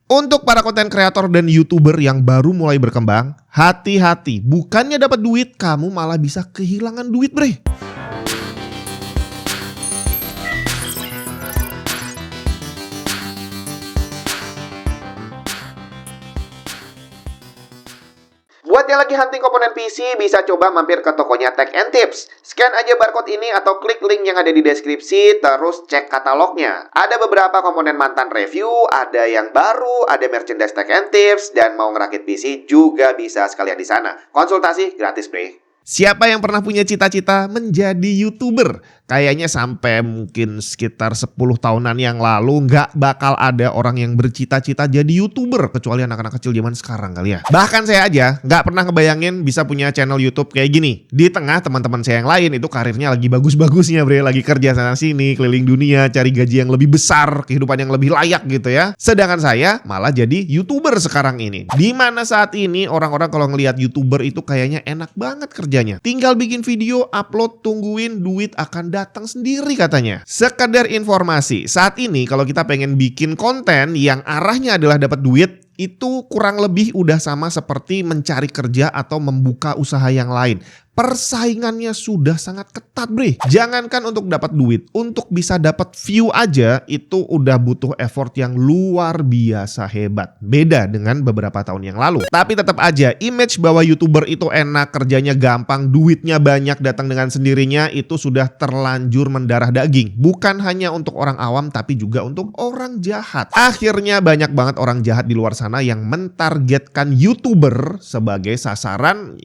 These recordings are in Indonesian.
Untuk para konten kreator dan YouTuber yang baru mulai berkembang, hati-hati, bukannya dapat duit, kamu malah bisa kehilangan duit, bre. Buat yang lagi hunting komponen PC, bisa coba mampir ke tokonya Tech and Tips. Scan aja barcode ini atau klik link yang ada di deskripsi, terus cek katalognya. Ada beberapa komponen mantan review, ada yang baru, ada merchandise Tech and Tips, dan mau ngerakit PC juga bisa sekalian di sana. Konsultasi gratis, bre. Siapa yang pernah punya cita-cita menjadi YouTuber? Kayaknya sampai mungkin sekitar 10 tahunan yang lalu nggak bakal ada orang yang bercita-cita jadi YouTuber kecuali anak-anak kecil zaman sekarang kali ya. Bahkan saya aja nggak pernah ngebayangin bisa punya channel YouTube kayak gini. Di tengah teman-teman saya yang lain itu karirnya lagi bagus-bagusnya, bre, lagi kerja sana sini, keliling dunia, cari gaji yang lebih besar, kehidupan yang lebih layak gitu ya. Sedangkan saya malah jadi YouTuber sekarang ini. Di mana saat ini orang-orang kalau ngelihat YouTuber itu kayaknya enak banget kerjanya. Tinggal bikin video, upload, tungguin duit akan datang sendiri katanya. Sekedar informasi, saat ini kalau kita pengen bikin konten yang arahnya adalah dapat duit, itu kurang lebih udah sama seperti mencari kerja atau membuka usaha yang lain. Persaingannya sudah sangat ketat, bre. Jangankan untuk dapat duit, untuk bisa dapat view aja itu udah butuh effort yang luar biasa hebat. Beda dengan beberapa tahun yang lalu. Tapi tetap aja image bahwa YouTuber itu enak, kerjanya gampang, duitnya banyak datang dengan sendirinya itu sudah terlanjur mendarah daging. Bukan hanya untuk orang awam tapi juga untuk orang jahat. Akhirnya banyak banget orang jahat di luar sana yang mentargetkan YouTuber sebagai sasaran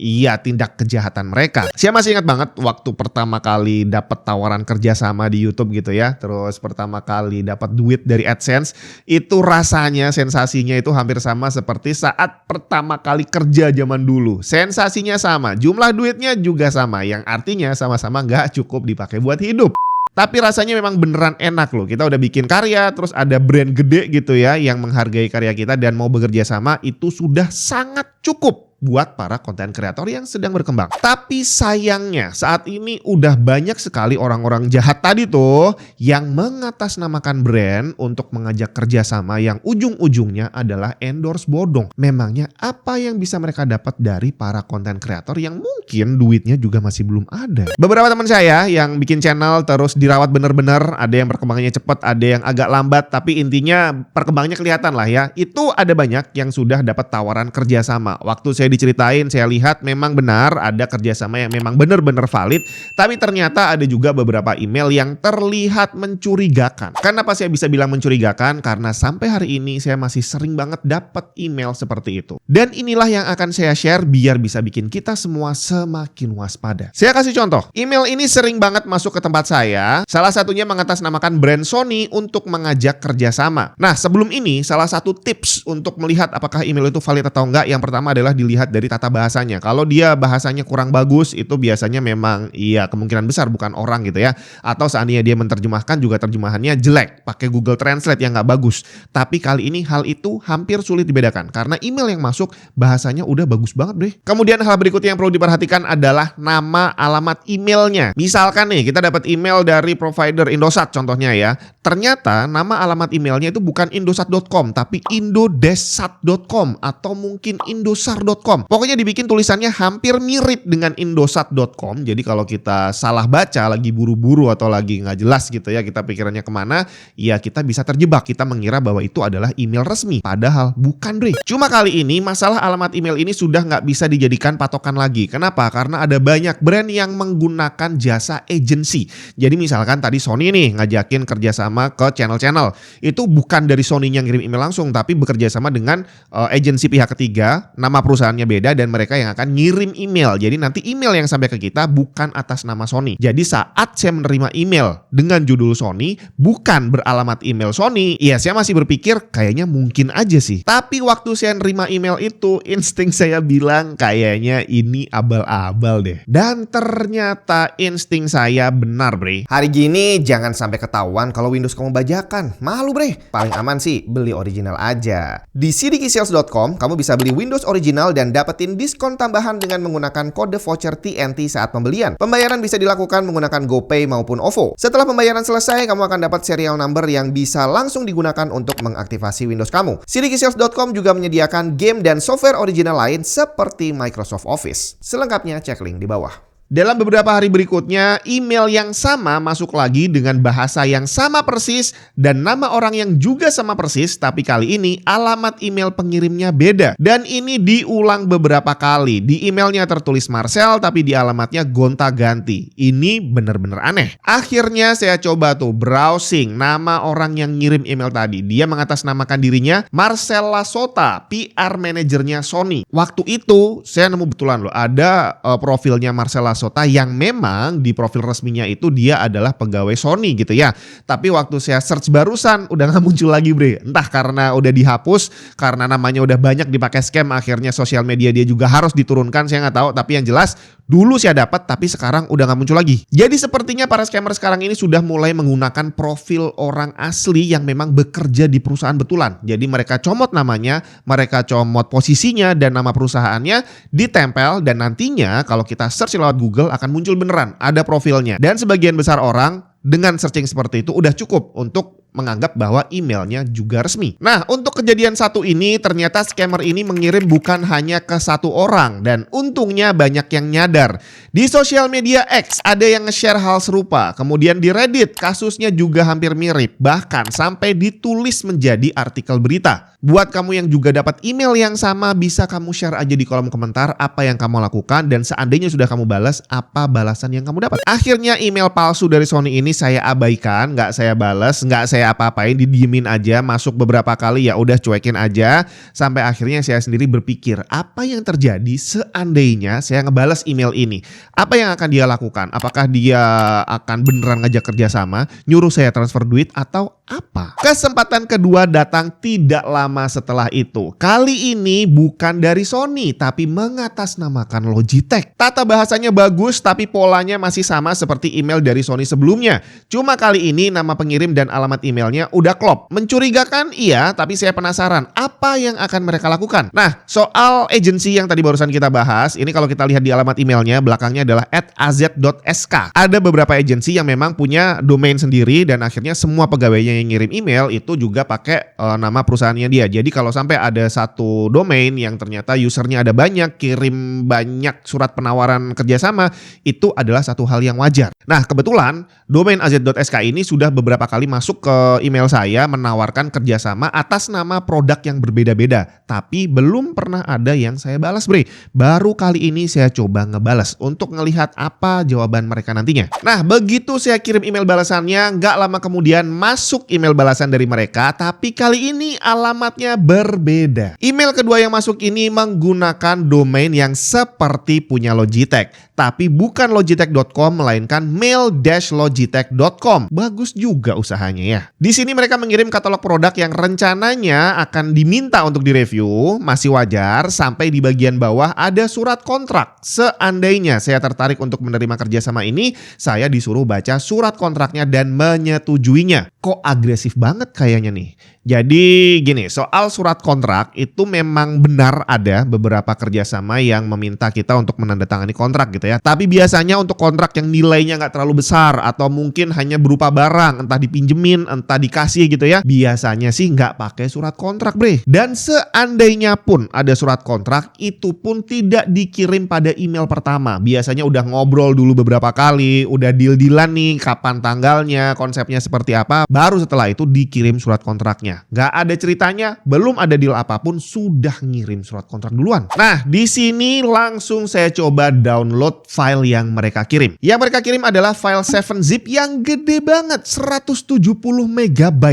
tindak kejahatan mereka. Saya masih ingat banget waktu pertama kali dapat tawaran kerjasama di YouTube gitu ya. Terus pertama kali dapat duit dari AdSense, itu rasanya, sensasinya itu hampir sama seperti saat pertama kali kerja zaman dulu. Sensasinya sama, jumlah duitnya juga sama, yang artinya sama-sama nggak cukup dipakai buat hidup. Tapi rasanya memang beneran enak loh. Kita udah bikin karya, terus ada brand gede gitu ya yang menghargai karya kita dan mau bekerja sama, itu sudah sangat cukup buat para konten kreator yang sedang berkembang. Tapi sayangnya saat ini udah banyak sekali orang-orang jahat tadi tuh yang mengatasnamakan brand untuk mengajak kerjasama yang ujung-ujungnya adalah endorse bodong. Memangnya apa yang bisa mereka dapat dari para konten kreator yang mungkin duitnya juga masih belum ada? Beberapa teman saya yang bikin channel terus dirawat bener-bener, ada yang perkembangannya cepat, ada yang agak lambat, tapi intinya perkembangannya kelihatan lah ya. Itu ada banyak yang sudah dapat tawaran kerjasama. Waktu saya diceritain, saya lihat memang benar ada kerjasama yang memang benar-benar valid, tapi ternyata ada juga beberapa email yang terlihat mencurigakan. Kenapa saya bisa bilang mencurigakan? Karena sampai hari ini saya masih sering banget dapat email seperti itu. Dan inilah yang akan saya share biar bisa bikin kita semua semakin waspada. Saya kasih contoh, email ini sering banget masuk ke tempat saya, salah satunya mengatasnamakan brand Sony untuk mengajak kerjasama. Nah, sebelum ini salah satu tips untuk melihat apakah email itu valid atau enggak, yang pertama adalah dilihat dari tata bahasanya. Kalau dia bahasanya kurang bagus, itu biasanya memang kemungkinan besar bukan orang gitu ya. Atau seandainya dia menerjemahkan juga terjemahannya jelek, pakai Google Translate yang nggak bagus. Tapi kali ini hal itu hampir sulit dibedakan karena email yang masuk bahasanya udah bagus banget deh. Kemudian hal berikutnya yang perlu diperhatikan adalah nama alamat emailnya. Misalkan nih kita dapat email dari provider Indosat contohnya ya. Ternyata nama alamat emailnya itu bukan indosat.com tapi indodesat.com atau mungkin indosar.com. Pokoknya dibikin tulisannya hampir mirip dengan indosat.com. Jadi kalau kita salah baca, lagi buru-buru atau lagi nggak jelas gitu ya, kita pikirannya kemana, ya kita bisa terjebak. Kita mengira bahwa itu adalah email resmi. Padahal bukan, bre. Cuma kali ini masalah alamat email ini sudah nggak bisa dijadikan patokan lagi. Kenapa? Karena ada banyak brand yang menggunakan jasa agency. Jadi misalkan tadi Sony nih ngajakin kerjasama ke channel-channel. Itu bukan dari Sony yang ngirim email langsung, tapi bekerja sama dengan agensi pihak ketiga. Nama perusahaannya beda dan mereka yang akan ngirim email. Jadi nanti email yang sampai ke kita bukan atas nama Sony. Jadi saat saya menerima email dengan judul Sony, bukan beralamat email Sony, ya saya masih berpikir kayaknya mungkin aja sih. Tapi waktu saya nerima email itu, insting saya bilang kayaknya ini abal-abal deh. Dan ternyata insting saya benar, bre. Hari gini jangan sampai ketahuan kalau Windows kamu bajakan. Malu, bre. Paling aman sih beli original aja. Di cdkeysales.com kamu bisa beli Windows original dan dan dapetin diskon tambahan dengan menggunakan kode voucher TNT saat pembelian. Pembayaran bisa dilakukan menggunakan GoPay maupun OVO. Setelah pembayaran selesai, kamu akan dapat serial number yang bisa langsung digunakan untuk mengaktifasi Windows kamu. Sidikisales.com juga menyediakan game dan software original lain seperti Microsoft Office. Selengkapnya cek link di bawah. Dalam beberapa hari berikutnya, email yang sama masuk lagi dengan bahasa yang sama persis dan nama orang yang juga sama persis, tapi kali ini alamat email pengirimnya beda. Dan ini diulang beberapa kali. Di emailnya tertulis Marcel, tapi di alamatnya gonta-ganti. Ini bener-bener aneh. Akhirnya saya coba tuh browsing nama orang yang ngirim email tadi. Dia mengatasnamakan dirinya Marcel Lasota, PR manajernya Sony. Waktu itu saya nemu betulan loh, ada profilnya Marcel Lasota yang memang di profil resminya itu dia adalah pegawai Sony gitu ya. Tapi waktu saya search barusan udah gak muncul lagi bre. Entah karena udah dihapus, karena namanya udah banyak dipakai scam, akhirnya sosial media dia juga harus diturunkan, saya gak tahu. Tapi yang jelas dulu saya dapat tapi sekarang udah gak muncul lagi. Jadi sepertinya para scammer sekarang ini sudah mulai menggunakan profil orang asli yang memang bekerja di perusahaan betulan. Jadi mereka comot namanya, mereka comot posisinya dan nama perusahaannya, ditempel, dan nantinya kalau kita search lewat Google akan muncul beneran ada profilnya. Dan sebagian besar orang dengan searching seperti itu udah cukup untuk menganggap bahwa emailnya juga resmi. Nah, untuk kejadian satu ini ternyata scammer ini mengirim bukan hanya ke satu orang dan untungnya banyak yang nyadar. Di sosial media X ada yang nge-share hal serupa. Kemudian di Reddit kasusnya juga hampir mirip, bahkan sampai ditulis menjadi artikel berita. Buat kamu yang juga dapat email yang sama, bisa kamu share aja di kolom komentar apa yang kamu lakukan dan seandainya sudah kamu balas, apa balasan yang kamu dapat. Akhirnya email palsu dari Sony ini saya abaikan, nggak saya balas, nggak saya apa-apain, didiemin aja. Masuk beberapa kali ya udah cuekin aja, sampai akhirnya saya sendiri berpikir apa yang terjadi seandainya saya ngebales email ini. Apa yang akan dia lakukan? Apakah dia akan beneran ngajak kerjasama, nyuruh saya transfer duit, atau apa? Kesempatan kedua datang tidak lama setelah itu. Kali ini bukan dari Sony, tapi mengatasnamakan Logitech. Tata bahasanya bagus, tapi polanya masih sama seperti email dari Sony sebelumnya. Cuma kali ini nama pengirim dan alamat emailnya udah klop. Mencurigakan iya, tapi saya penasaran apa yang akan mereka lakukan. Nah, soal agency yang tadi barusan kita bahas, ini kalau kita lihat di alamat emailnya, belakangnya adalah @az.sk. Ada beberapa agency yang memang punya domain sendiri dan akhirnya semua pegawainya yang ngirim email itu juga pakai nama perusahaannya dia. Jadi kalau sampai ada satu domain yang ternyata usernya ada banyak, kirim banyak surat penawaran kerjasama, itu adalah satu hal yang wajar. Nah, kebetulan domain az.sk ini sudah beberapa kali masuk ke email saya menawarkan kerjasama atas nama produk yang berbeda-beda. Tapi belum pernah ada yang saya balas bre. Baru kali ini saya coba ngebalas untuk ngelihat apa jawaban mereka nantinya. Nah, begitu saya kirim email balasannya, nggak lama kemudian masuk email balasan dari mereka, tapi kali ini alamatnya berbeda. Email kedua yang masuk ini menggunakan domain yang seperti punya Logitech, tapi bukan logitech.com melainkan mail-logitech.com. Bagus juga usahanya ya. Di sini mereka mengirim katalog produk yang rencananya akan diminta untuk direview, masih wajar, sampai di bagian bawah ada surat kontrak. Seandainya saya tertarik untuk menerima kerjasama ini, saya disuruh baca surat kontraknya dan menyetujuinya. Kok agresif banget kayaknya nih. Jadi gini, soal surat kontrak itu memang benar ada beberapa kerjasama yang meminta kita untuk menandatangani kontrak gitu ya. Tapi biasanya untuk kontrak yang nilainya nggak terlalu besar atau mungkin hanya berupa barang, entah dipinjemin, entah dikasih gitu ya. Biasanya sih nggak pakai surat kontrak bre. Dan seandainya pun ada surat kontrak, itu pun tidak dikirim pada email pertama. Biasanya udah ngobrol dulu beberapa kali, udah deal-dealan nih kapan tanggalnya, konsepnya seperti apa. Baru setelah itu dikirim surat kontraknya. Gak ada ceritanya, belum ada deal apapun, sudah ngirim surat kontrak duluan. Nah, di sini langsung saya coba download file yang mereka kirim. Yang mereka kirim adalah file 7-zip yang gede banget, 170 MB.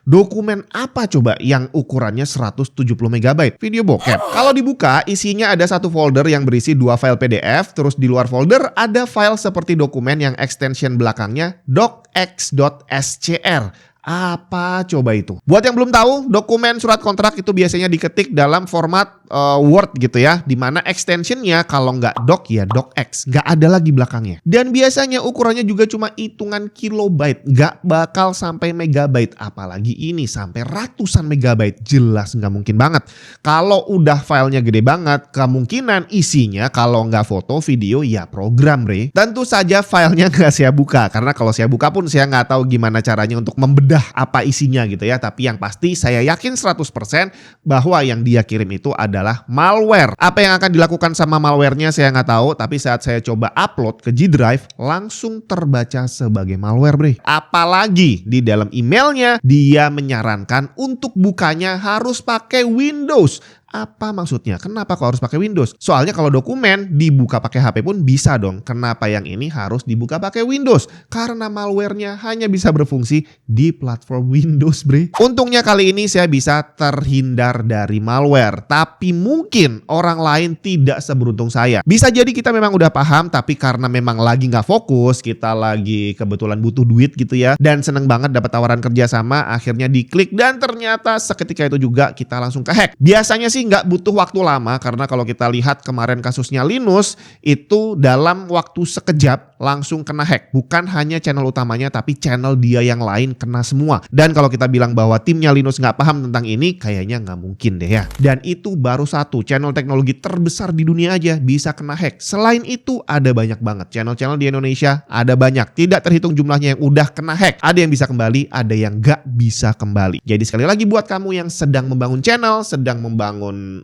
Dokumen apa coba yang ukurannya 170 MB? Video bokep. Kalau dibuka, isinya ada satu folder yang berisi 2 file PDF, terus di luar folder ada file seperti dokumen yang extension belakangnya docx.scr. Apa coba itu? Buat yang belum tahu, dokumen surat kontrak itu biasanya diketik dalam format Word gitu ya, dimana extensionnya kalau nggak doc ya docx, nggak ada lagi belakangnya. Dan biasanya ukurannya juga cuma hitungan kilobyte, nggak bakal sampai megabyte, apalagi ini sampai ratusan megabyte, jelas nggak mungkin banget. Kalau udah filenya gede banget, kemungkinan isinya kalau nggak foto, video, ya program bre. Tentu saja filenya nggak saya buka, karena kalau saya buka pun saya nggak tahu gimana caranya untuk membedah apa isinya gitu ya. Tapi yang pasti saya yakin 100% bahwa yang dia kirim itu adalah malware. Apa yang akan dilakukan sama malwarenya saya nggak tahu, tapi saat saya coba upload ke G Drive langsung terbaca sebagai malware bre. Apalagi di dalam emailnya dia menyarankan untuk bukanya harus pakai Windows. Apa maksudnya? Kenapa kok harus pakai Windows? Soalnya kalau dokumen dibuka pakai HP pun bisa dong. Kenapa yang ini harus dibuka pakai Windows? Karena malwarenya hanya bisa berfungsi di platform Windows bre. Untungnya kali ini saya bisa terhindar dari malware. Tapi mungkin orang lain tidak seberuntung saya. Bisa jadi kita memang udah paham, tapi karena memang lagi nggak fokus, kita lagi kebetulan butuh duit gitu ya, dan seneng banget dapat tawaran kerjasama, akhirnya diklik dan ternyata seketika itu juga kita langsung kehack. Biasanya sih nggak butuh waktu lama, karena kalau kita lihat kemarin kasusnya Linus itu dalam waktu sekejap langsung kena hack. Bukan hanya channel utamanya tapi channel dia yang lain kena semua. Dan kalau kita bilang bahwa timnya Linus nggak paham tentang ini, kayaknya nggak mungkin deh ya. Dan itu baru satu channel teknologi terbesar di dunia aja bisa kena hack. Selain itu ada banyak banget channel-channel di Indonesia, ada banyak, tidak terhitung jumlahnya yang udah kena hack. Ada yang bisa kembali, ada yang nggak bisa kembali. Jadi sekali lagi buat kamu yang sedang membangun channel, sedang membangun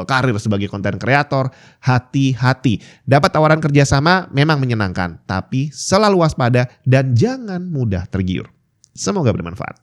karir sebagai konten kreator, hati-hati. Dapat tawaran kerjasama memang menyenangkan, tapi selalu waspada dan jangan mudah tergiur. Semoga bermanfaat.